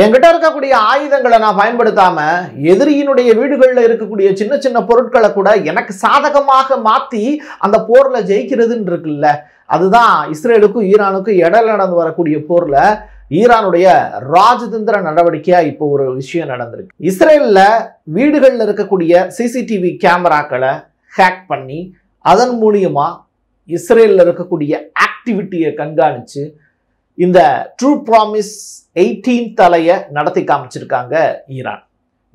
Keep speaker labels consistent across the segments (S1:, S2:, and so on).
S1: என்கிட்ட இருக்கக்கூடிய ஆயுதங்களை நான் பயன்படுத்தாம எதிரியினுடைய வீடுகளில் இருக்கக்கூடிய சின்ன சின்ன பொருட்களை கூட எனக்கு சாதகமாக மாற்றி அந்த போரில் ஜெயிக்கிறதுன்னு இருக்குல்ல, அதுதான் இஸ்ரேலுக்கும் ஈரானுக்கும் இடையில நடந்து வரக்கூடிய போரில் ஈரானுடைய ராஜதந்திர நடவடிக்கையா இப்போ ஒரு விஷயம் நடந்திருக்கு. இஸ்ரேல்ல வீடுகளில் இருக்கக்கூடிய சிசிடிவி கேமராக்களை ஹேக் பண்ணி அதன் மூலியமா இஸ்ரேலில் இருக்கக்கூடிய ஆக்டிவிட்டியை கண்காணிச்சு இந்த ட்ரூ ப்ராமிஸ் 18 தலையை நடத்தி காமிச்சிருக்காங்க ஈரான்.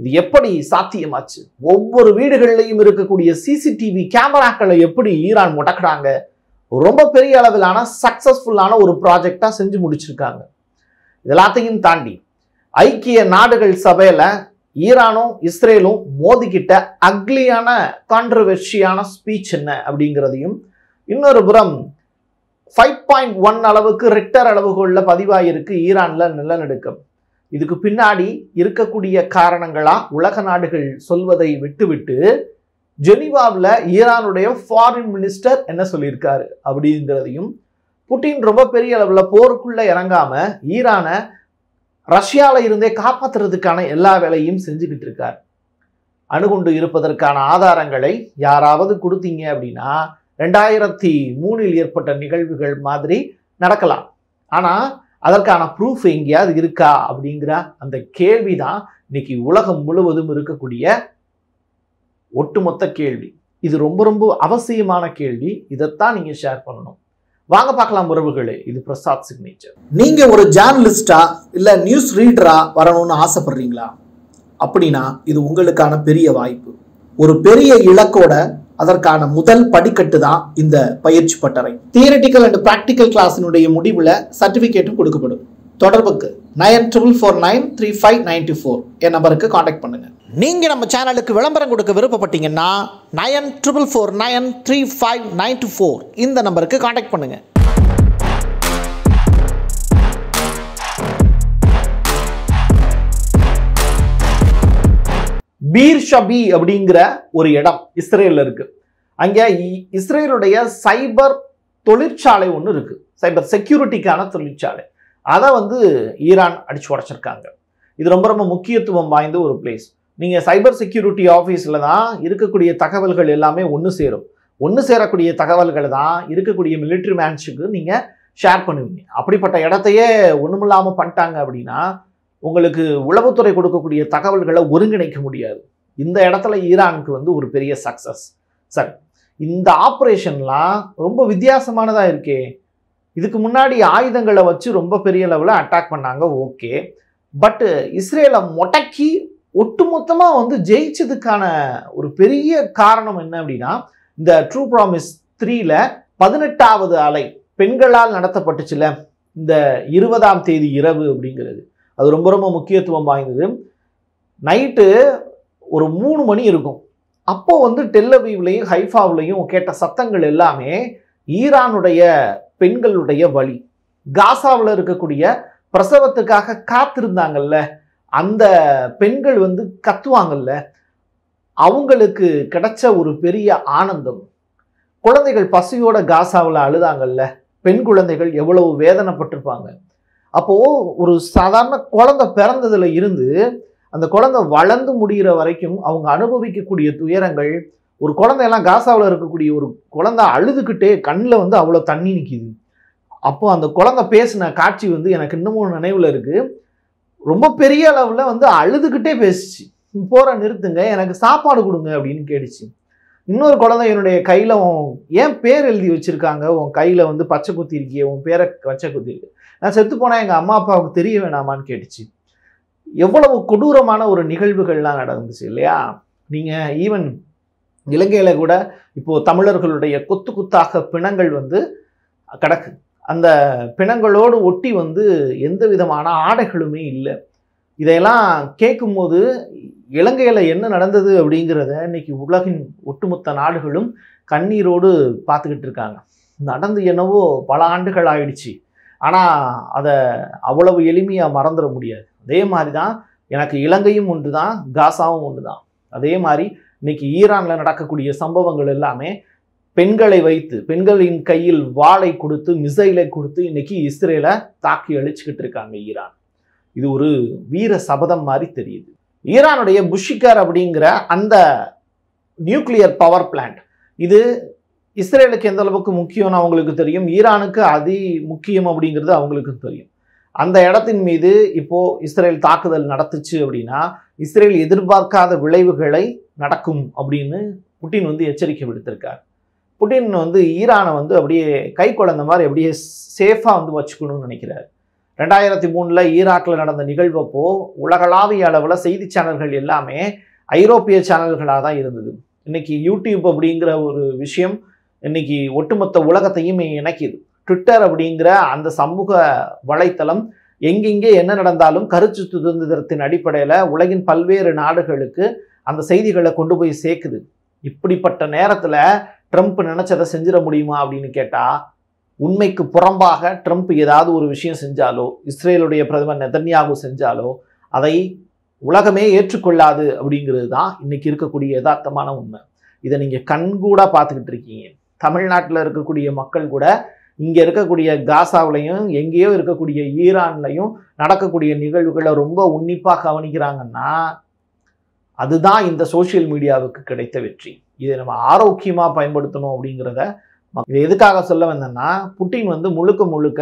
S1: இது எப்படி சாத்தியமாச்சு? ஒவ்வொரு வீடுகளிலையும் இருக்கக்கூடிய சிசிடிவி கேமராக்களை எப்படி ஈரான் முடக்குறாங்க? ரொம்ப பெரிய அளவிலான சக்சஸ்ஃபுல்லான ஒரு ப்ராஜெக்டா செஞ்சு முடிச்சிருக்காங்க. இதெல்லாத்தையும் தாண்டி ஐக்கிய நாடுகள் சபையில ஈரானும் இஸ்ரேலும் மோதிக்கிட்ட அக்லியான கான்ட்ரவர்ஷியான ஸ்பீச் என்ன அப்படிங்கிறதையும், இன்னொரு புறம் 5.1 அளவுக்கு ரிக்டர் அளவுகோல்ல பதிவாயிருக்கு ஈரான்ல நிலநடுக்கம். இதுக்கு பின்னாடி இருக்கக்கூடிய காரணங்களா உலக நாடுகள் சொல்வதை விட்டுவிட்டு ஜெனீவாவில் ஈரானுடைய ஃபாரின் மினிஸ்டர் என்ன சொல்லியிருக்காரு அப்படிங்கிறதையும், புட்டின் ரொம்ப பெரிய அளவில் போருக்குள்ள இறங்காம ஈரானை ரஷ்யாவில் இருந்தே காப்பாற்றுறதுக்கான எல்லா வேலையும் செஞ்சுக்கிட்டு இருக்கார். அணுகுண்டு இருப்பதற்கான ஆதாரங்களை யாராவது கொடுத்தீங்க அப்படின்னா 2003 ஏற்பட்ட நிகழ்வுகள் மாதிரி நடக்கலாம். ஆனால் அதற்கான ப்ரூஃப் எங்கேயாவது இருக்கா அப்படிங்கிற அந்த கேள்விதான் இன்னைக்கு உலகம் முழுவதும் இருக்கக்கூடிய ஒட்டுமொத்த கேள்வி. இது ரொம்ப ரொம்ப அவசியமான கேள்வி. இதைத்தான் நீங்க ஷேர் பண்ணணும். வாங்க பார்க்கலாம் உறவுகளே, இது பிரசாத் சிக்னேச்சர். நீங்க ஒரு ஜேர்னலிஸ்டா இல்ல நியூஸ் ரீடரா வரணும்னு ஆசைப்படுறீங்களா? அப்படின்னா இது உங்களுக்கான பெரிய வாய்ப்பு. ஒரு பெரிய இலக்கோட அதற்கான முதல் படிக்கட்டு தான் இந்த பயிற்சி பட்டறை. தியரிட்டிக்கல் அண்ட் பிராக்டிக்கல் கிளாஸினுடைய முடிவில் சர்டிஃபிகேட்டும் கொடுக்கப்படும். தொடர்புக்கு 94493594 என் நம்பருக்கு காண்டாக்ட் பண்ணுங்க. நீங்க நம்ம சேனலுக்கு விளம்பரம் கொடுக்க விருப்பப்பட்டீங்கன்னா 94493594 இந்த நம்பருக்கு காண்டாக்ட் பண்ணுங்க. பீர் ஷபி அப்படிங்கிற ஒரு இடம் இஸ்ரேல்ல இருக்கு. அங்க இஸ்ரேலுடைய சைபர் தொழிற்சாலை ஒன்று இருக்கு, சைபர் செக்யூரிட்டிக்கான தொழிற்சாலை. அதை ஈரான் அடிச்சு உடைச்சிருக்காங்க. இது ரொம்ப ரொம்ப முக்கியத்துவம் வாய்ந்த ஒரு பிளேஸ். நீங்க சைபர் செக்யூரிட்டி ஆஃபீஸில் தான் இருக்கக்கூடிய தகவல்கள் எல்லாமே ஒன்று சேரும். ஒன்று சேரக்கூடிய தகவல்களை தான் இருக்கக்கூடிய மிலிட்ரி மேன்ஸுக்கு நீங்க ஷேர் பண்ணுவீங்க. அப்படிப்பட்ட இடத்தையே ஒண்ணுமில்லாம பண்ணிட்டாங்க அப்படின்னா உங்களுக்கு உளவுத்துறை கொடுக்கக்கூடிய தகவல்களை ஒருங்கிணைக்க முடியாது. இந்த இடத்துல ஈரானுக்கு ஒரு பெரிய சக்சஸ். சரி, இந்த ஆப்ரேஷன்லாம் ரொம்ப வித்தியாசமானதா இருக்கே. இதுக்கு முன்னாடி ஆயுதங்களை வச்சு ரொம்ப பெரிய லெவலில் அட்டாக் பண்ணாங்க, ஓகே. பட் இஸ்ரேலை முடக்கி ஒட்டுமொத்தமாக ஜெயிச்சதுக்கான ஒரு பெரிய காரணம் என்ன அப்படின்னா, இந்த ட்ரூ ப்ராமிஸ் 3ல 18வது அலை பெண்களால் நடத்தப்பட்டுச்சுல, இந்த 20ஆம் தேதி இரவு அப்படிங்கிறது அது ரொம்ப ரொம்ப முக்கியத்துவம் வாய்ந்தது. நைட்டு ஒரு 3 மணி இருக்கும். அப்போ டெல்லவீவ்லையும் ஹைஃபாவிலையும் கேட்ட சத்தங்கள் எல்லாமே ஈரானுடைய பெண்களுடைய வலி. காசாவில் இருக்கக்கூடிய பிரசவத்துக்காக காத்திருந்தாங்கல்ல அந்த பெண்கள் கத்துவாங்கல்ல, அவங்களுக்கு கிடைச்ச ஒரு பெரிய ஆனந்தம். குழந்தைகள் பசியோட காசாவில் அழுதாங்கல்ல, பெண் குழந்தைகள் எவ்வளவு வேதனைப்பட்டிருப்பாங்க. அப்போ ஒரு சாதாரண குழந்தை பிறந்ததுல இருந்து அந்த குழந்தை வளர்ந்து முடிகிற வரைக்கும் அவங்க அனுபவிக்கக்கூடிய துயரங்கள். ஒரு குழந்தையெல்லாம் காசாவில் இருக்கக்கூடிய ஒரு குழந்தை அழுதுகிட்டே கண்ணில் அவ்வளோ தண்ணி நிற்கிது. அப்போ அந்த குழந்தை பேசின காட்சி எனக்கு இன்னமும் நினைவில் இருக்கு. ரொம்ப பெரிய அளவில் அழுதுகிட்டே பேசிச்சு, போற நிறுத்துங்க, எனக்கு சாப்பாடு கொடுங்க அப்படின்னு கேட்டுச்சு. இன்னொரு குழந்தை என்னுடைய கையில் ஏன் பேர் எழுதி வச்சிருக்காங்க, உன் கையில் பச்சை குத்தி இருக்கியே, உன் பேரை பச்சை குத்தி இருக்கு, நான் செத்து போனால் எங்கள் அம்மா அப்பாவுக்கு தெரிய வேணாமான்னு கேட்டுச்சு. எவ்வளவு கொடூரமான ஒரு நிகழ்வுகள்லாம் நடந்துச்சு இல்லையா? நீங்கள் ஈவன் இலங்கையில் கூட இப்போது தமிழர்களுடைய கொத்து குத்தாக பிணங்கள் கிடக்கு. அந்த பிணங்களோடு ஒட்டி எந்த விதமான ஆடைகளுமே இல்லை. இதையெல்லாம் கேட்கும்போது இலங்கையில் என்ன நடந்தது அப்படிங்கிறத இன்னைக்கு உலகின் ஒட்டுமொத்த நாடுகளும் கண்ணீரோடு பார்த்துக்கிட்டு இருக்காங்க. நடந்து என்னவோ பல ஆண்டுகள் ஆயிடுச்சு, ஆனால் அதை அவ்வளவு எளிமையாக மறந்துட முடியாது. அதே மாதிரி தான் எனக்கு இலங்கையும் ஒன்று தான், காசாவும் ஒன்று தான். அதே மாதிரி இன்னைக்கு ஈரானில் நடக்கக்கூடிய சம்பவங்கள் எல்லாமே பெண்களை வைத்து, பெண்களின் கையில் வாளை கொடுத்து, மிசைலை கொடுத்து இன்னைக்கு இஸ்ரேலை தாக்கி அழிச்சுக்கிட்டு இருக்காங்க ஈரான். இது ஒரு வீர சபதம் மாதிரி தெரியுது. ஈரானுடைய புஷிகர் அப்படிங்கிற அந்த நியூக்ளியர் பவர் பிளான்ட் இது இஸ்ரேலுக்கு எந்த அளவுக்கு முக்கியம்னு அவங்களுக்கு தெரியும், ஈரானுக்கு அதி முக்கியம் அப்படிங்கிறது அவங்களுக்கு தெரியும். அந்த இடத்தின் மீது இப்போ இஸ்ரேல் தாக்குதல் நடத்துச்சு அப்படின்னா இஸ்ரேல் எதிர்பார்க்காத விளைவுகளை நடக்கும் அப்படின்னு புட்டின் வந்து எச்சரிக்கை விடுத்திருக்கார். புட்டின் வந்து ஈரானை வந்து அப்படியே கை குழந்த மாதிரி அப்படியே சேஃபாக வந்து வச்சுக்கணும்னு நினைக்கிறார். 2003 ஈராக்கில் நடந்த நிகழ்வப்போ உலகளாவிய அளவில் செய்தி சேனல்கள் எல்லாமே ஐரோப்பிய சேனல்களாக தான் இருந்தது. இன்னைக்கு யூடியூப் அப்படிங்கிற ஒரு விஷயம் இன்னைக்கு ஒட்டுமொத்த உலகத்தையும் இணைக்குது. ட்விட்டர் அப்படிங்கிற அந்த சமூக வலைத்தளம் எங்கெங்கே என்ன நடந்தாலும் கருத்து சுதந்திரத்தின் அடிப்படையில் உலகின் பல்வேறு நாடுகளுக்கு அந்த செய்திகளை கொண்டு போய் சேர்க்குது. இப்படிப்பட்ட நேரத்தில் ட்ரம்ப் நினைச்சதை செஞ்சிட முடியுமா அப்படின்னு கேட்டால், உண்மைக்கு புறம்பாக ட்ரம்ப் ஏதாவது ஒரு விஷயம் செஞ்சாலோ இஸ்ரேலுடைய பிரதமர் நெதன்யாகு செஞ்சாலோ அதை உலகமே ஏற்றுக்கொள்ளாது அப்படிங்கிறது தான் இன்னைக்கு இருக்கக்கூடிய யதார்த்தமான உண்மை. இதை நீங்கள் கண்கூட பார்த்துக்கிட்டு இருக்கீங்க. தமிழ்நாட்டில் இருக்கக்கூடிய மக்கள் கூட இங்கே இருக்கக்கூடிய காசாவிலையும் எங்கேயோ இருக்கக்கூடிய ஈரான்லையும் நடக்கக்கூடிய நிகழ்வுகளை ரொம்ப உன்னிப்பாக கவனிக்கிறாங்கன்னா அதுதான் இந்த சோசியல் மீடியாவுக்கு கிடைத்த வெற்றி. இதை நம்ம ஆரோக்கியமாக பயன்படுத்தணும் அப்படிங்கிறத இதை எதுக்காக சொல்ல வந்தேன்னா, புட்டின் வந்து முழுக்க முழுக்க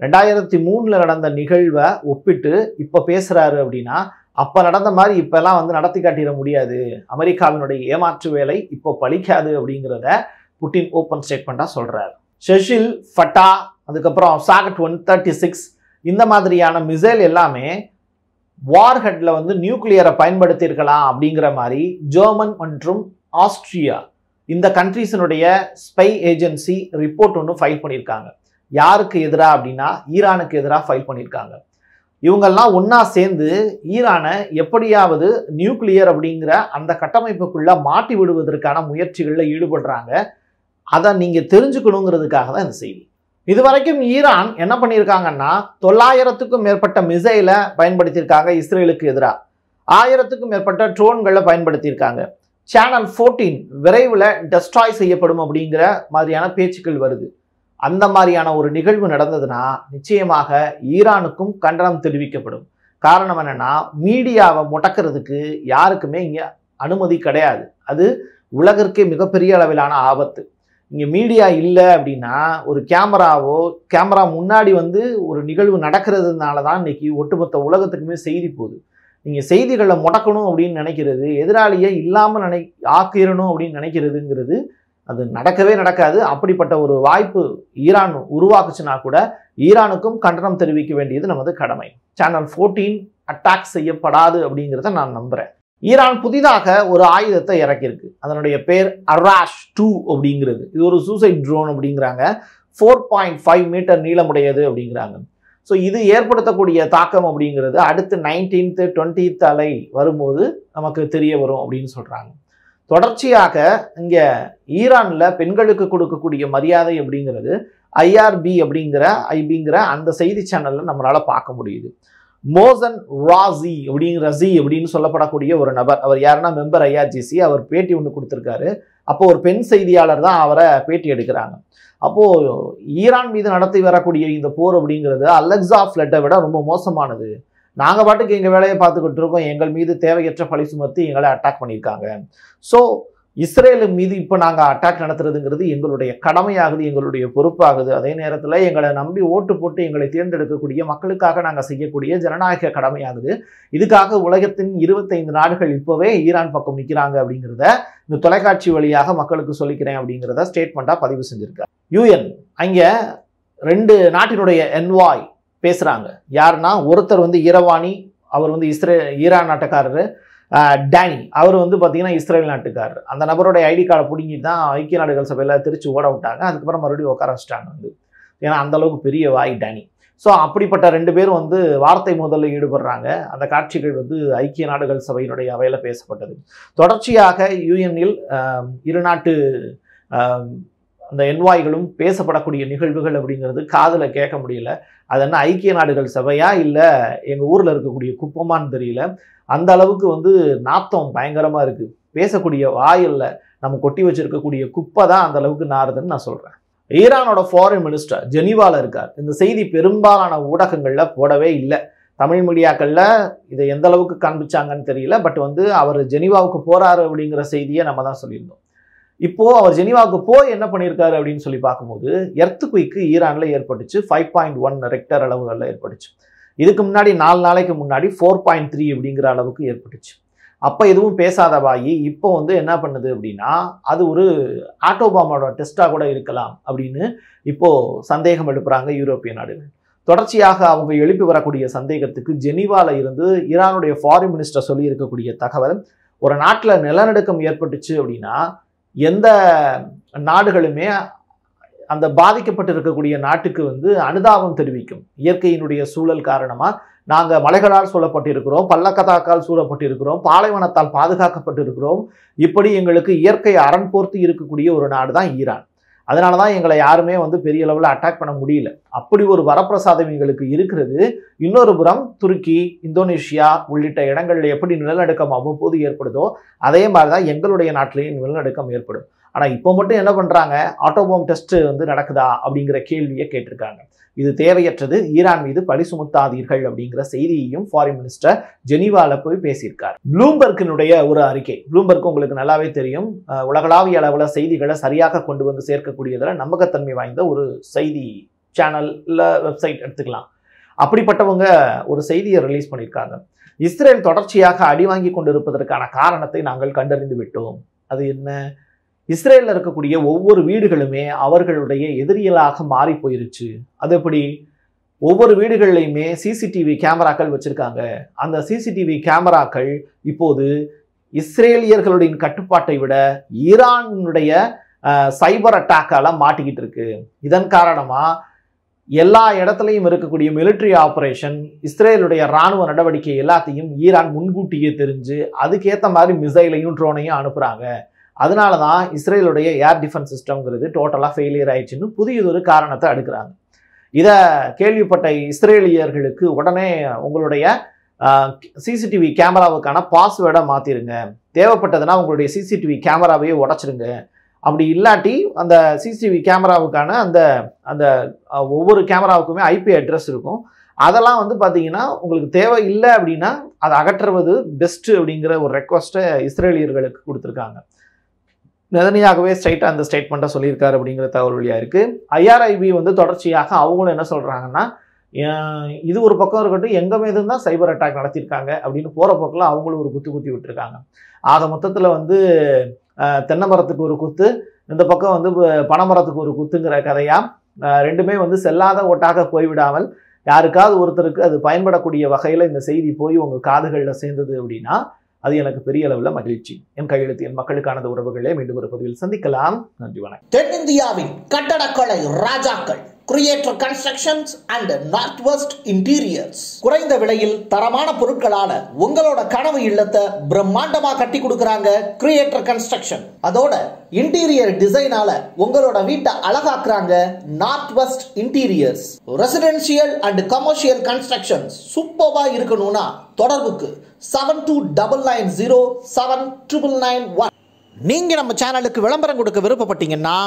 S1: 2003 நடந்த நிகழ்வை ஒப்பிட்டு இப்போ பேசுகிறாரு அப்படின்னா அப்போ நடந்த மாதிரி இப்போல்லாம் வந்து நடத்தி காட்டிட முடியாது, அமெரிக்காவினுடைய ஏமாற்று வேலை இப்போ பலிக்காது அப்படிங்கிறத புட்டின் ஓப்பன் ஸ்டேட்மெண்ட்டாக சொல்கிறார். ஷெஷில், ஃபட்டா, அதுக்கப்புறம் சாகட் 136 இந்த மாதிரியான மிசைல் எல்லாமே வார்ஹெட்ல வந்து நியூக்ளியரை பயன்படுத்தியிருக்கலாம் அப்படிங்கிற மாதிரி ஜெர்மன் மற்றும் ஆஸ்திரியா இந்த கண்ட்ரீஸினுடைய ஸ்பை ஏஜென்சி ரிப்போர்ட் ஒன்று ஃபைல் பண்ணியிருக்காங்க. யாருக்கு எதிராக அப்படின்னா ஈரானுக்கு எதிராக ஃபைல் பண்ணியிருக்காங்க. இவங்கெல்லாம் ஒன்றா சேர்ந்து ஈரானை எப்படியாவது நியூக்ளியர் அப்படிங்கிற அந்த கட்டமைப்புக்குள்ளே மாட்டி விடுவதற்கான முயற்சிகளில் ஈடுபடுறாங்க. அதை நீங்கள் தெரிஞ்சுக்கணுங்கிறதுக்காக தான் இந்த செய்தி. இதுவரைக்கும் ஈரான் என்ன பண்ணியிருக்காங்கன்னா 900க்கும் மேற்பட்ட மிசைலை பயன்படுத்தியிருக்காங்க இஸ்ரேலுக்கு எதிராக, 1000க்கும் மேற்பட்ட ட்ரோன்களை பயன்படுத்தியிருக்காங்க. சேனல் 14 விரைவில் டெஸ்ட்ராய் செய்யப்படும் அப்படிங்கிற மாதிரியான பேச்சுக்கள் வருது. அந்த மாதிரியான ஒரு நிகழ்வு நடந்ததுன்னா நிச்சயமாக ஈரானுக்கும் கண்டனம் தெரிவிக்கப்படும். காரணம் என்னன்னா, மீடியாவை முடக்கிறதுக்கு யாருக்குமே இங்கே அனுமதி கிடையாது. அது உலகிற்கே மிகப்பெரிய அளவிலான ஆபத்து. இங்கே மீடியா இல்லை அப்படின்னா ஒரு கேமரா முன்னாடி வந்து ஒரு நிகழ்வு நடக்கிறதுனால தான் இன்னைக்கு ஒட்டுமொத்த உலகத்துக்குமே செய்தி போகுது. நீங்கள் செய்திகளை முடக்கணும் அப்படின்னு நினைக்கிறது, எதிராளியை இல்லாமல் ஆக்கிரணும் அப்படின்னு நினைக்கிறதுங்கிறது அது நடக்கவே நடக்காது. அப்படிப்பட்ட ஒரு வாய்ப்பு ஈரான் உருவாக்குச்சுன்னா கூட ஈரானுக்கும் கண்டனம் தெரிவிக்க வேண்டியது நமது கடமை. சேனல் 14 அட்டாக் செய்யப்படாது அப்படிங்கிறத நான் நம்புகிறேன். ஈரான் புதிதாக ஒரு ஆயுதத்தை இறக்கியிருக்கு. அதனுடைய பேர் அராஷ் 2 அப்படிங்கிறது. இது ஒரு சூசைட் ட்ரோன் அப்படிங்கிறாங்க. 4.5 மீட்டர் நீளமுடையது அப்படிங்கிறாங்க. ஸோ இது ஏற்படுத்தக்கூடிய தாக்கம் அப்படிங்கிறது அடுத்து 19th 20th அலை வரும்போது நமக்கு தெரிய வரும் அப்படின்னு சொல்கிறாங்க. தொடர்ச்சியாக இங்கே ஈரானில் பெண்களுக்கு கொடுக்கக்கூடிய மரியாதை அப்படிங்கிறது ஐஆர்பி ஐபிங்கிற அந்த செய்தி சேனலில் நம்மளால் பார்க்க முடியுது. மோசன் ராசி அப்படின்னு சொல்லப்படக்கூடிய ஒரு நபர், அவர் யாருன்னா மெம்பர் ஐஆர்ஜிசி, அவர் பேட்டி ஒன்று கொடுத்துருக்காரு. அப்போ ஒரு பெண் செய்தியாளர் தான் அவரை பேட்டி எடுக்கிறாங்க. அப்போது ஈரான் மீது நடத்தி வரக்கூடிய இந்த போர் அப்படிங்கிறது அலெக்சா ஃப்ளட்டை விட ரொம்ப மோசமானது. நாங்கள் பாட்டுக்கு எங்கள் வேலையை பார்த்துக்கிட்டு இருக்கோம், எங்கள் மீது தேவையற்ற பழி சுமத்தி எங்களை அட்டாக் பண்ணியிருக்காங்க. ஸோ இஸ்ரேல் மீது இப்போ நாங்கள் அட்டாக் நடத்துறதுங்கிறது எங்களுடைய கடமையாகுது, எங்களுடைய பொறுப்பாகுது. அதே நேரத்தில் எங்களை நம்பி ஓட்டு போட்டு எங்களை தேர்ந்தெடுக்கக்கூடிய மக்களுக்காக நாங்கள் செய்யக்கூடிய ஜனநாயக கடமையாகுது. இதுக்காக உலகத்தின் 25 நாடுகள் இப்போவே ஈரான் பக்கம் நிற்கிறாங்க அப்படிங்கிறத இந்த தொலைக்காட்சி வழியாக மக்களுக்கு சொல்லிக்கிறேன் அப்படிங்கிறத ஸ்டேட்மெண்ட்டாக பதிவு செஞ்சுருக்காரு. யூஎன் அங்கே 2 நாட்டினுடைய என்வாய் பேசுகிறாங்க. யாருன்னா ஒருத்தர் வந்து ஈரவானி, அவர் வந்து ஈரான் நாட்டுக்காரரு. டேனி அவர் வந்து பார்த்தீங்கன்னா இஸ்ரேல் நாட்டுக்காரர். அந்த நபருடைய ஐடி கார்டை பிடிங்கிட்டு தான் ஐக்கிய நாடுகள் சபையில் திருச்சி ஓட விட்டாங்க. அதுக்கப்புறம் மறுபடியும் உட்கார வச்சிட்டாங்க வந்து, ஏன்னா அந்தளவுக்கு பெரிய வாய் டேனி. ஸோ அப்படிப்பட்ட 2 பேரும் வந்து வார்த்தை மோதலில் ஈடுபடுறாங்க. அந்த காட்சிகள் வந்து ஐக்கிய நாடுகள் சபையினுடைய அவையில் பேசப்பட்டது. தொடர்ச்சியாக யூஎன்னில் 2 நாட்டு அந்த என்வாய்களும் பேசப்படக்கூடிய நிகழ்வுகள் அப்படிங்கிறது காதில் கேட்க முடியல. அது என்ன ஐக்கிய நாடுகள் சபையா இல்லை எங்கள் ஊரில் இருக்கக்கூடிய குப்பமான்னு தெரியல. அந்த அளவுக்கு வந்து நாத்தம் பயங்கரமாக இருக்குது. பேசக்கூடிய வாயில் நம்ம கொட்டி வச்சிருக்கக்கூடிய குப்பை தான் அந்த அளவுக்கு நாறுதுன்னு நான் சொல்கிறேன். ஈரானோட ஃபாரின் மினிஸ்டர் ஜெனீவாவில் இருக்கார். இந்த செய்தி பெரும்பாலான ஊடகங்களில் போடவே இல்லை. தமிழ் மீடியாக்களில் இதை எந்த அளவுக்கு காண்பிச்சாங்கன்னு தெரியல. பட் வந்து அவர் ஜெனீவாவுக்கு போகிறாரு அப்படிங்கிற செய்தியை நம்ம தான் சொல்லியிருந்தோம். இப்போது அவர் ஜெனீவாவுக்கு போய் என்ன பண்ணியிருக்காரு அப்படின்னு சொல்லி பார்க்கும்போது எர்த்குயிக்கு ஈரானில் ஏற்பட்டுச்சு. 5.1 ரெக்டர் அளவுகளில் ஏற்பட்டுச்சு. இதுக்கு முன்னாடி 4 நாளைக்கு முன்னாடி 4.3 அப்படிங்கிற அளவுக்கு ஏற்பட்டுச்சு. அப்போ எதுவும் பேசாத வாயி இப்போ வந்து என்ன பண்ணுது அப்படின்னா அது ஒரு ஆட்டோபாமோட டெஸ்ட்டாக கூட இருக்கலாம் அப்படின்னு இப்போது சந்தேகம் எழுப்புறாங்க யூரோப்பிய நாடுகள். தொடர்ச்சியாக அவங்க எழுப்பி வரக்கூடிய சந்தேகத்துக்கு ஜெனீவாவில் இருந்து ஈரானுடைய ஃபாரின் மினிஸ்டர் சொல்லி இருக்கக்கூடிய தகவல், ஒரு நாட்டில் நிலநடுக்கம் ஏற்பட்டுச்சு அப்படின்னா எந்த நாடுகளுமே அந்த பாதிக்கப்பட்டு இருக்கக்கூடிய நாட்டுக்கு வந்து அனுதாபம் தெரிவிக்கும். இயற்கையினுடைய சூழல் காரணமாக நாங்கள் மலைகளால் சூழப்பட்டிருக்கிறோம், பள்ளத்தாக்கால் சூழப்பட்டிருக்கிறோம், பாலைவனத்தால் பாதுகாக்கப்பட்டிருக்கிறோம், இப்படி எங்களுக்கு இயற்கை அரண் போர்த்து இருக்கக்கூடிய ஒரு நாடு தான் ஈரான். அதனால தான் எங்களை யாருமே வந்து பெரிய அளவில் அட்டாக் பண்ண முடியல. அப்படி ஒரு வரப்பிரசாதம் எங்களுக்கு இருக்கிறது. இன்னொரு புறம் துருக்கி, இந்தோனேஷியா உள்ளிட்ட இடங்களில் எப்படி நிலநடுக்கம் அவ்வப்போது ஏற்படுதோ அதே மாதிரி தான் எங்களுடைய நாட்டிலேயும் நிலநடுக்கம் ஏற்படும். ஆனால் இப்போ மட்டும் என்ன பண்ணுறாங்க, ஆட்டோபாம் டெஸ்ட் வந்து நடக்குதா அப்படிங்கிற கேள்வியை கேட்டிருக்காங்க. இது தேவையற்றது, ஈரான் மீது பழி சுமத்தாதீர்கள் அப்படிங்கிற செய்தியையும் ஃபாரின் மினிஸ்டர் ஜெனீவாவில் போய் பேசியிருக்கார். ப்ளூம்பர்க்கினுடைய ஒரு அறிக்கை, ப்ளூம்பர்க் உங்களுக்கு நல்லாவே தெரியும், உலகளாவிய அளவில் செய்திகளை சரியாக கொண்டு வந்து சேர்க்கக்கூடியதில் நம்பகத்தன்மை வாய்ந்த ஒரு செய்தி சேனல் இல்லை வெப்சைட் எடுத்துக்கலாம். அப்படிப்பட்டவங்க ஒரு செய்தியை ரிலீஸ் பண்ணியிருக்காங்க. இஸ்ரேல் தொடர்ச்சியாக அடி வாங்கி கொண்டிருப்பதற்கான காரணத்தை நாங்கள் கண்டறிந்து விட்டோம். அது என்ன? இஸ்ரேலில் இருக்கக்கூடிய ஒவ்வொரு வீடுகளுமே அவர்களுடைய எதிரிகளாக மாறி போயிருச்சு. அது எப்படி? ஒவ்வொரு வீடுகள்லையுமே சிசிடிவி கேமராக்கள் வச்சுருக்காங்க. அந்த சிசிடிவி கேமராக்கள் இப்போது இஸ்ரேலியர்களுடைய கட்டுப்பாட்டை விட ஈரானுடைய சைபர் அட்டாக்கால மாட்டிக்கிட்டு இருக்கு. இதன் காரணமாக எல்லா இடத்துலையும் இருக்கக்கூடிய மிலிட்ரி ஆப்ரேஷன், இஸ்ரேலுடைய இராணுவ நடவடிக்கை எல்லாத்தையும் ஈரான் முன்கூட்டியே தெரிஞ்சு அதுக்கேற்ற மாதிரி மிசைலையும் ட்ரோனையும் அனுப்புகிறாங்க. அதனால தான் இஸ்ரேலுடைய ஏர் டிஃபென்ஸ் சிஸ்டம்ங்கிறது டோட்டலாக ஃபெயிலியர் ஆயிடுச்சுன்னு புதியதொரு காரணத்தை அடுக்கிறாங்க. இதை கேள்விப்பட்ட இஸ்ரேலியர்களுக்கு உடனே உங்களுடைய சிசிடிவி கேமராவுக்கான பாஸ்வேர்டை மாற்றிடுங்க, தேவைப்பட்டதுன்னா உங்களுடைய சிசிடிவி கேமராவையே உடச்சிருங்க, அப்படி இல்லாட்டி அந்த சிசிடிவி கேமராவுக்கான அந்த அந்த ஒவ்வொரு கேமராவுக்குமே ஐபி அட்ரஸ் இருக்கும், அதெல்லாம் வந்து பார்த்தீங்கன்னா உங்களுக்கு தேவை இல்லை அப்படின்னா அதை அகற்றுவது பெஸ்ட்டு அப்படிங்கிற ஒரு ரெக்வஸ்ட்டை இஸ்ரேலியர்களுக்கு கொடுத்துருக்காங்க. நெதனியாகவே ஸ்ட்ரைட்டாக அந்த ஸ்டேட்மெண்ட்டை சொல்லியிருக்காரு அப்படிங்கிற தகவல் வழியாக இருக்குது. ஐஆர்ஐபி வந்து தொடர்ச்சியாக அவங்களும் என்ன சொல்கிறாங்கன்னா, இது ஒரு பக்கம் இருக்கட்டும், எங்கள் மீது தான் சைபர் அட்டாக் நடத்தியிருக்காங்க அப்படின்னு போகிற பக்கம் அவங்களும் ஒரு குத்தி விட்டுருக்காங்க. ஆக மொத்தத்தில் வந்து தென்னை மரத்துக்கு ஒரு குத்து, இந்த பக்கம் வந்து பனைமரத்துக்கு ஒரு குத்துங்கிற கதையாக ரெண்டுமே வந்து செல்லாத ஓட்டாக போய்விடாமல் யாருக்காவது ஒருத்தருக்கு அது பயன்படக்கூடிய வகையில் இந்த செய்தி போய் உங்கள் காதுகளில் சேர்ந்தது அப்படின்னா அது எனக்கு பெரிய அளவில் மகிழ்ச்சி. என் கையெழுத்து என் மக்களுக்கானது உறவுகளே. மீண்டும் ஒரு பதிவில் சந்திக்கலாம். நன்றி, வணக்கம்.
S2: தென்னிந்தியாவின் கட்டடக்கலை ராஜாக்கள் creator constructions and north west interiors. குறைந்த விலையில் தரமான பொருட்களால உங்களோட கனவு இல்லத்தை பிரம்மாண்டமா கட்டி கொடுக்கறாங்க கிரியேட்டர் கன்ஸ்ட்ரக்ஷன். அதோட இன்டீரியர் டிசைனால உங்களோட வீட்டை அழகாக்குறாங்க north west interiors. Residential and commercial constructions சூப்பர்வா இருக்கணும்னா தொடர்புக்கு 72907991. நீங்க நம்ம சேனலுக்கு விளம்பரம் கொடுக்க விருப்பப்பட்டீங்கன்னா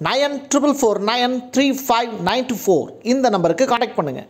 S2: 9449359594 இந்த நம்பருக்கு கான்டாக்ட் பண்ணுங்க.